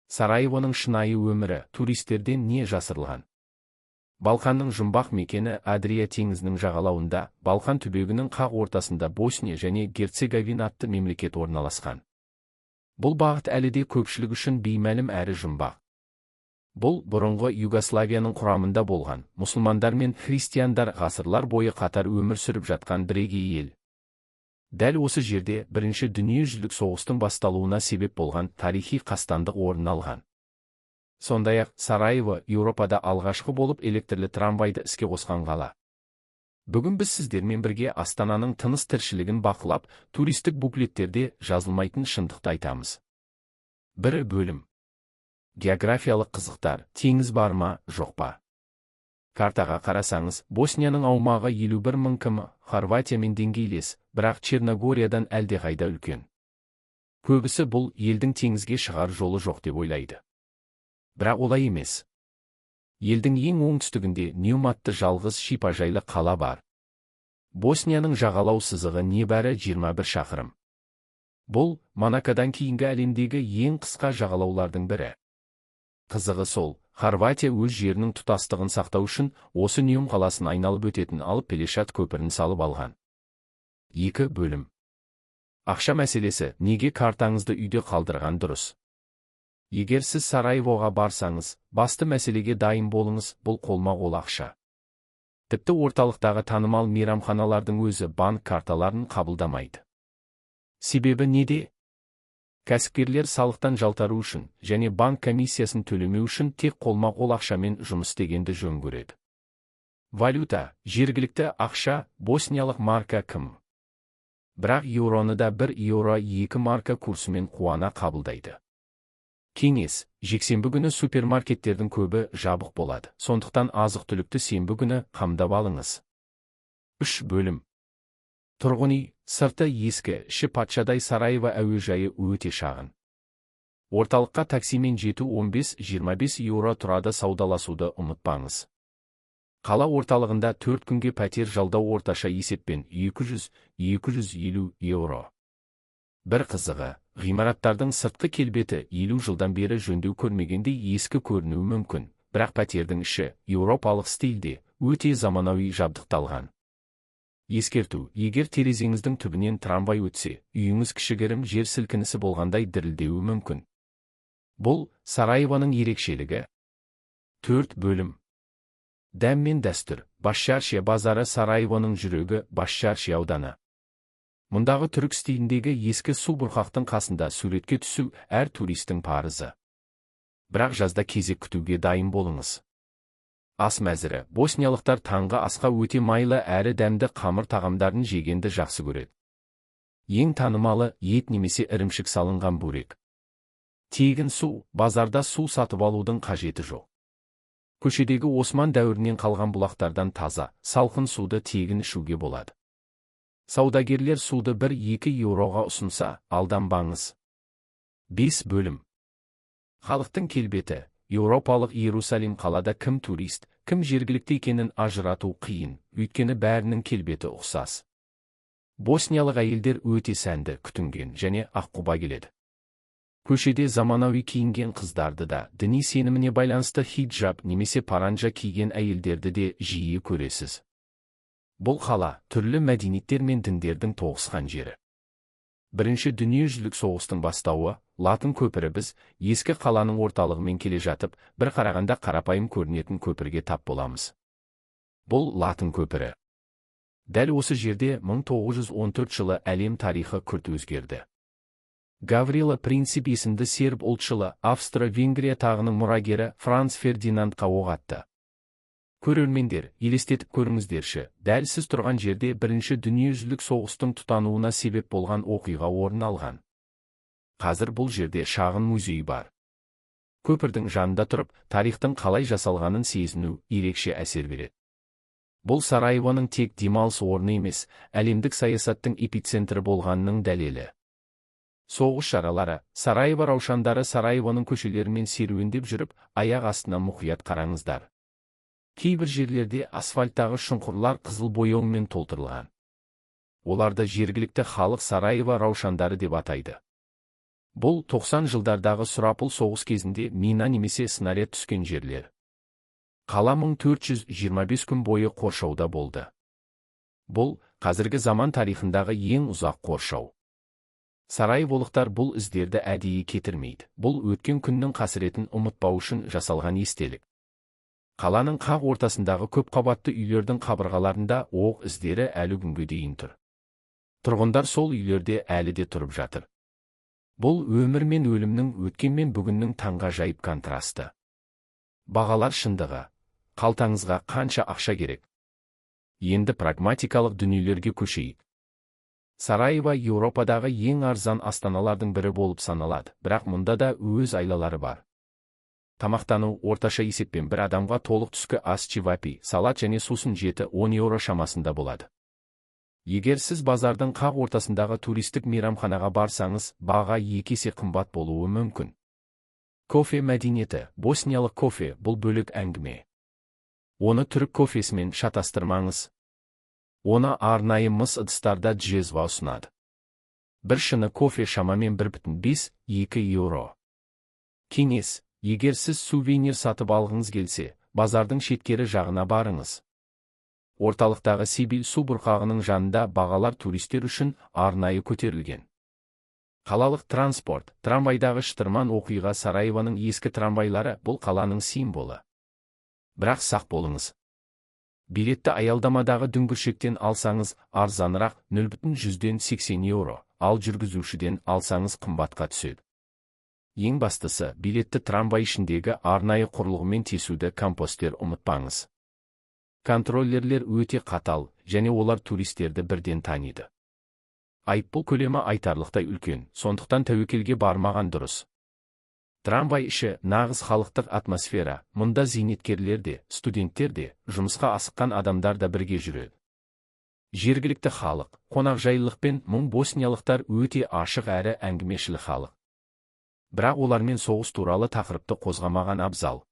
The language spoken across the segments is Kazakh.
Сараевоның шынайы өмірі, туристерден не жасырылған? Балқанның жұмбақ мекені Адрия теңізінің жағалауында, Балқан түбегінің қақ ортасында Босния және Герцеговина атты мемлекет орналасқан. Бұл бағыт әлі де көпшілік үшін беймәлім әрі жұмбақ. Бұл бұрынғы Югославияның құрамында болған, мұсылмандар мен христиандар ғасырлар бойы қатар өмір сүріп жатқан бірегей ел. Дәл осы жерде Бірінші дүниежүзілік соғыстың басталуына себеп болған тарихи қастандық орын алған. Сондай-ақ Сараево Еуропада алғашқы болып электрлі трамвайды іске қосқан қала. Бүгін біз сіздермен бірге Астананың тыныс тіршілігін бақылап, туристік буклеттерде жазылмайтын шындықты айтамыз. Бір бөлім. Географиялық қызықтар, теңіз бар ма, жоқ па? Картаға қарасаңыз, Боснияның аумағы 51.000 км, Хорватиямен деңгейлес, бірақ Черногориядан әлдеқайда үлкен. Көбісі бұл елдің теңізге шығар жолы жоқ деп ойлайды. Бірақ олай емес. Елдің ең оңтүстігінде Ньюм атты жалғыз шипажайлы қала бар. Боснияның жағалау сызығы небәрі 21 шақырым. Бұл Монакодан кейінгі әлемдегі ең қысқа жағалаулардың бірі. Қызығы сол, Хорватия өз жерінің тұтастығын сақтау үшін осы Ньюм қаласын айналып өтетін алып Пелешат көпірін салып алған. 2 бөлім. Ақша мәселесі, неге картаңызды үйде қалдырған дұрыс? Егер сіз Сараевоға барсаңыз, басты мәселеге дайын болыңыз, бұл қолма-қол ақша. Тіпті орталықтағы танымал мейрамханалардың өзі банк карталарын қабылдамайды. Себебі неде? Кәсіпкерлер салықтан жалтару үшін және банк комиссиясын төлемеу үшін тек қолма-қол ақшамен жұмыс істегенді жөн көреді. Валюта, жергілікті ақша, босниялық марка кім? Бірақ еуроны да 1 еуро 2 марка курсымен қуана қабылдайды. Кеңес, жексенбі күні супермаркеттердің көбі жабық болады, сондықтан азық-түлікті сенбі күні қамдап алыңыз. 3 бөлім. Тұрғын үй, сырты ескі, іші патшадай. Сараево әуежайы өте шағын. Орталыққа таксимен жету 15-25 еуро тұрады. Саудаласуды ұмытпаңыз. Қала орталығында 4 күнге пәтер жалдау орташа есеппен 200-250 еуро. Бір қызығы, ғимараттардың сыртқы келбеті 50 жылдан бері жөндеу көрмегендей ескі көрінуі мүмкін, бірақ пәтердің іші еуропалық стильде өте заманауи жабдықталған. Ескерту, егер терезеңіздің түбінен трамвай өтсе, үйіңіз кішігірім жер сілкінісі болғандай дірілдеуі мүмкін. Бұл Сараевоның ерекшелігі. 4 бөлім. Дәм мен дәстүр, Басчаршия базары. Сараевоның жүрегі Басчаршия ауданы. Мұндағы түрік стиліндегі ескі су бұрқақтың қасында суретке түсу әр туристің парызы. Бірақ жазда кезек күтуге дайын болыңыз. Ас мәзірі, босниялықтар таңғы асқа өте майлы әрі дәмді қамыр тағамдарын жегенді жақсы көреді. Ең танымалы ет немесе ірімшік салынған бурек. Тегін су, базарда су сатып алудың қажеті жоқ. Көшедегі Осман дәуірінен қалған бұлақтардан таза, салқын суды тегін ішуге болады. Саудагерлер суды 1-2 еуроға ұсынса, алданбаңыз. 5 бөлім. Халықтың келбеті. Еуропалық Иерусалим қалада кім турист, кім жергілікті екенін ажырату қиын, өйткені бәрінің келбеті ұқсас. Босниялық әйелдер өте сәнді, күтінген және аққұба келеді. Көшеде заманауи киінген қыздарды да, діни сеніміне байланысты хиджаб немесе паранжа киген әйелдерді де жиі көресіз. Бұл қала түрлі мәдениеттер мен діндердің тоғысқан жері. Бірінші дүниежүзілік соғыстың бастауы, Латын көпірі. Біз ескі қаланың орталығымен келе жатып, бір қарағанда қарапайым көрінетін көпірге тап боламыз. Бұл Латын көпірі. Дәл осы жерде 1914 жылы әлем тарихы күрт өзгерді. Гаврила Принцип есімді серб ұлтшылы Австро-Венгрия тағының мұрагері Франц Фердинандқа оқ атты. Көрермендер, елестетіп көріңіздерші, дәл сіз тұрған жерде Бірінші дүниежүзілік соғыстың тұтануына себеп болған оқиға орын алған. Қазір бұл жерде шағын музей бар. Көпірдің жанында тұрып, тарихтың қалай жасалғанын сезіну ерекше әсер береді. Бұл Сараевоның тек демалыс орны емес, әлемдік саясаттың эпицентрі болғанының дәлелі. Соғыс жаралары, Сараево раушандары. Сараевоның көшелерімен серуендеп жүріп, аяқ астына мұқият қараңыздар. Кейбір жерлерде асфальттағы шұңқырлар қызыл бояумен толтырылған. Оларды жергілікті халық Сараево раушандары деп атайды. Бұл 90 жылдардағы сұрапыл соғыс кезінде мина немесе снаряд түскен жерлер. Қала 1425 күн бойы қоршауда болды. Бұл қазіргі заман тарихындағы ең ұзақ қоршау. Сараеволықтар бұл іздерді әдейі кетірмейді. Бұл өткен күннің қасіретін ұмытпау үшін жасалған естелік. Қаланың қақ ортасындағы көп қабатты үйлердің қабырғаларында оқ іздері әлі күнге дейін тұр. Тұрғындар сол үйлерде әлі де тұрып жатыр. Бұл өмір мен өлімнің, өткен мен бүгіннің таңғажайып контрасты. Бағалар шындығы. Қалтаңызға қанша ақша керек? Енді прагматикалық дүниелерге көшейік. Сараево Еуропадағы ең арзан астаналардың бірі болып саналады, бірақ мұнда да өз айлалары бар. Тамақтану орташа есеппен бір адамға толық түскі ас чевапи, салат және сусын 7-10 еуро шамасында болады. Егер сіз базардың қақ ортасындағы туристік мейрамханаға барсаңыз, баға 2 есе қымбат болуы мүмкін. Кофе мәдениеті. Босниялық кофе бұл бөлек әңгіме. Оны түрік кофесімен шатастырмаңыз. Оны арнайы мыс ыдыстарда джезва ұсынады. Бір шыны кофе шамамен 1,5-2 еуро. Кеңес: егер сіз сувенир сатып алғыңыз келсе, базардың шеткері жағына барыңыз. Орталықтағы Сибил су бұрқағының жанында бағалар туристер үшін арнайы көтерілген. Қалалық транспорт. Трамвайдағы шытырман оқиға. Сараевоның ескі трамвайлары бұл қаланың символы. Бірақ сақ болыңыз. Билетті аялдамадағы дүңгіршектен алсаңыз арзанырақ 0,80 еуро, ал жүргізушіден алсаңыз қымбатқа түседі. Ең бастысы, билетті трамвай ішіндегі арнайы құрылғымен тесуді компостер ұмытпаңыз. Контроллерлер өте қатал, және олар туристерді бірден таниды. Айыппұл көлемі айтарлықтай үлкен, сондықтан тәуекелге бармаған дұрыс. Трамвай іші нағыз халықтық атмосфера. Мұнда зейнеткерлер де, студенттер де, жұмысқа асыққан адамдар да бірге жүреді. Жергілікті халық, қонақжайлылықпен босниялықтар өте ашық әрі әңгімешілі халық. Бірақ олармен соғыс туралы тақырыпты қозғамаған абзал.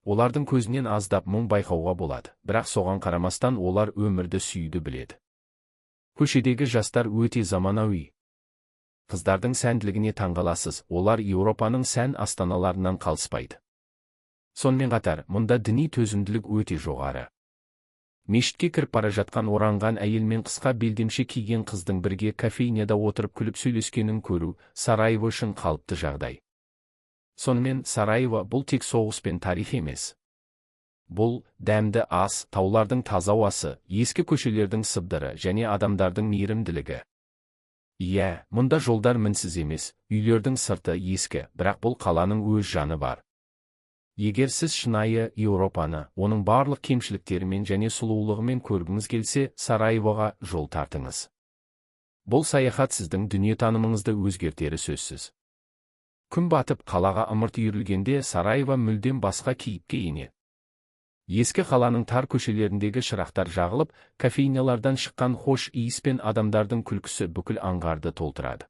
Олардың көзінен аздап мұң байқауға болады, бірақ соған қарамастан олар өмірді сүйді біледі. Көшедегі жастар өте заманауи. Қыздардың сәнділігіне таңғаласыз, олар Еуропаның сән астаналарынан қалыспайды. Сонымен қатар, мұнда діни төзімділік өте жоғары. Мешітке кіріп бара жатқан оранған әйел мен қысқа белдемше киген қыздың бірге кофейняда отырып күліп сөйлескенін көру Сараево үшін қалыпты жағдай. Сонымен Сараево бұл тек соғыс пен тарих емес. Бұл дәмді ас, таулардың таза ауасы, ескі көшелердің сыбдыры және адамдардың мейірімділігі. Иә, мұнда жолдар мінсіз емес, үйлердің сырты ескі, бірақ бұл қаланың өз жаны бар. Егер сіз шынайы Еуропаны, оның барлық кемшіліктерімен және сұлулығымен көргіңіз келсе, Сараевоға жол тартыңыз. Бұл саяхат сіздің дүниетанымыңызды өзгертері сөзсіз. Күн батып қалаға ымырт үйірілгенде Сараево мүлдем басқа кейіпке енеді. Ескі қаланың тар көшелеріндегі шырақтар жағылып, кофейнялардан шыққан хош иіс пен адамдардың күлкісі бүкіл аңғарды толтырады.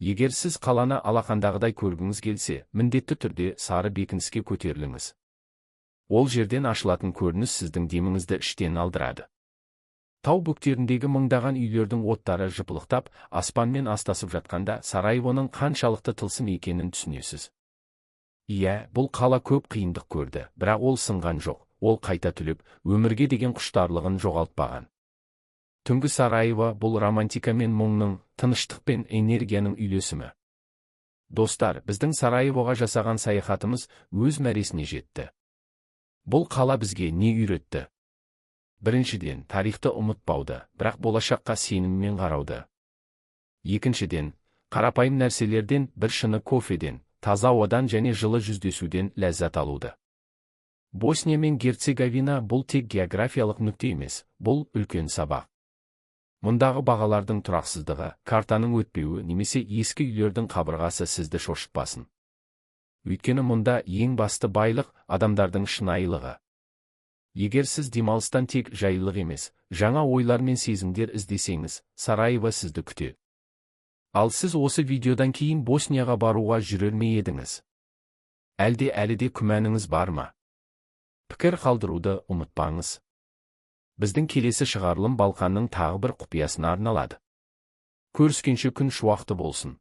Егер сіз қаланы алақандағыдай көргіңіз келсе, міндетті түрде сары бекініске көтеріліңіз. Ол жерден ашылатын көрініс сіздің деміңізді іштен алдырады. Тау бөктеріндегі мыңдаған үйлердің оттары жыпылықтап, аспанмен астасып жатқанда Сараевоның қаншалықты тылсым екенін түсінесіз. Иә, бұл қала көп қиындық көрді, бірақ ол сынған жоқ, ол қайта түлеп, өмірге деген құштарлығын жоғалтпаған. Түнгі Сараево бұл романтика мен мұңның, тыныштық пен энергияның үйлесімі. Достар, біздің Сараевоға жасаған саяхатымыз өз мәресіне жетті. Бұл қала бізге не үйретті? Біріншіден, тарихты ұмытпауды, бірақ болашаққа сеніммен қарауды. Екіншіден, қарапайым нәрселерден, бір шыны кофеден, таза ауадан және жылы жүздесуден ләззат алуды. Босния мен Герцеговина бұл тек географиялық нүкте емес, бұл үлкен сабақ. Мұндағы бағалардың тұрақсыздығы, картаның өтпеуі немесе ескі үйлердің қабырғасы сізді шошытпасын. Өйткені мұнда ең басты байлық адамдардың шынайылығы. Егер сіз демалыстан тек жайлылық емес, жаңа ойлар мен сезімдер іздесеңіз, Сараево сізді күтеді. Ал сіз осы видеодан кейін Боснияға баруға жүрер ме едіңіз? Әлде күмәніңіз бар ма? Пікір қалдыруды ұмытпаңыз. Біздің келесі шығарылым Балқанның тағы бір құпиясына арналады. Көріскенше күн шуақты болсын.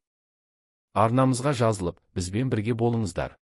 Арнамызға жазылып, бізбен бірге болыңыздар.